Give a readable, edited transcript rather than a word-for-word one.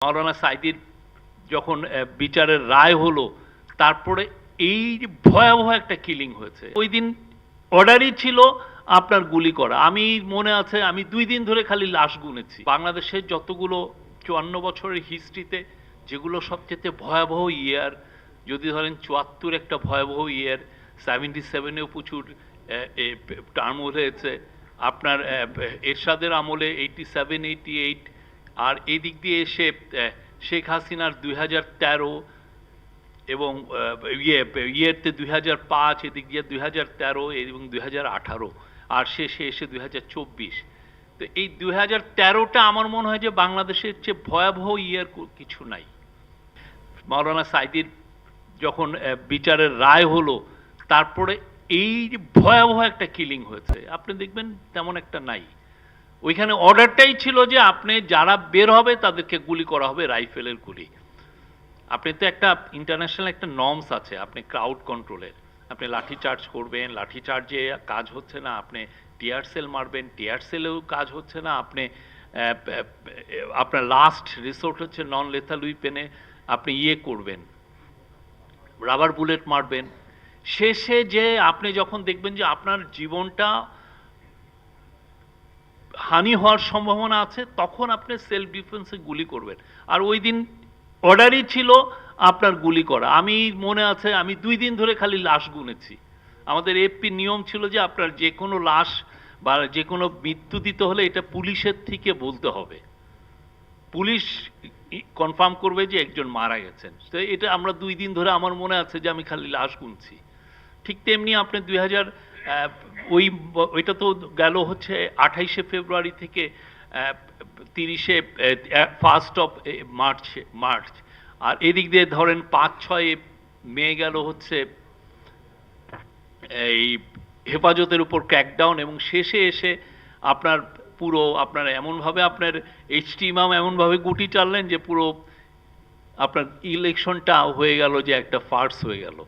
মাওলানা সাঈদীর যখন বিচারের রায় হলো, তারপরে এই যে ভয়াবহ একটা কিলিং হয়েছে। ওই দিন অর্ডারই ছিল আপনার গুলি করা। আমি মনে আছে আমি ২ দিন ধরে খালি লাশ গুনেছি। বাংলাদেশের যতগুলো ৫৪ বছরের হিস্ট্রিতে যেগুলো সবচেয়ে ভয়াবহ ইয়ার, যদি ধরেন ৭৪ একটা ভয়াবহ ইয়ার, 77 এও প্রচুর টার্মোল হয়েছে, আপনার এরশাদের আমলে 87, 88, আর এই দিক দিয়ে এসে শেখ হাসিনার ২০১৩ এবং ইয়েতে ২০০৫, এদিক দিয়ে ২০১৩ এবং ২০১৮, আর শেষে এসে ২০২৪। তো এই ২০১৩টা আমার মনে হয় যে বাংলাদেশের চেয়ে ভয়াবহ ইয়ার কিছু নাই। মাওলানা সাঈদীর যখন বিচারের রায় হলো, তারপরে এই যে ভয়াবহ একটা কিলিং হয়েছে, আপনি দেখবেন তেমন একটা নাই। ওইখানে অর্ডারটাই ছিল যে আপনি যারা বের হবে তাদেরকে গুলি করা হবে, রাইফেলের গুলি। আপনি তো একটা ইন্টারন্যাশনাল একটা নর্মস আছে, আপনি ক্রাউড কন্ট্রোলের, আপনি লাঠি চার্জ করবেন, লাঠি চার্জে কাজ হচ্ছে না, আপনি টিয়ার সেল মারবেন, টিয়ার সেলেও কাজ হচ্ছে না, আপনি আপনার লাস্ট রিসোর্ট হচ্ছে নন লেথাল উইপেনে আপনি করবেন, রাবার বুলেট মারবেন। শেষে যে আপনি যখন দেখবেন যে আপনার জীবনটা হানি হওয়ার সম্ভাবনা আছে, তখন আপনি সেলফ ডিফেন্সে গুলি করবেন। আর ওই দিন অর্ডারই ছিল আপনার গুলি করা। আমি মনে আছে আমি ২ দিন ধরে খালি লাশ গুনেছি। আমাদের এফপি নিয়ম ছিল যে আপনার যে কোনো লাশ বা যে কোনো মৃত্যু দিতে হলে এটা পুলিশের থেকে বলতে হবে, পুলিশ কনফার্ম করবে যে একজন মারা গেছেন। তো এটা আমরা ২ দিন ধরে, আমার মনে আছে যে আমি খালি লাশ গুনছি। ঠিক তেমনি আপনি ২০০০ ওইটা তো গেল হচ্ছে ২৮শে ফেব্রুয়ারি থেকে 1 অফ মার্চ, আর এদিক দিয়ে ধরেন ৫-৬ মে গেল হচ্ছে এই হেফাজতের উপর ক্র্যাকডাউন, এবং শেষে এসে আপনার পুরো আপনার এমনভাবে আপনার এইচটি ইমাম এমনভাবে গুটি চাললেন যে পুরো আপনার ইলেকশনটা হয়ে গেল যে একটা ফার্স হয়ে গেল।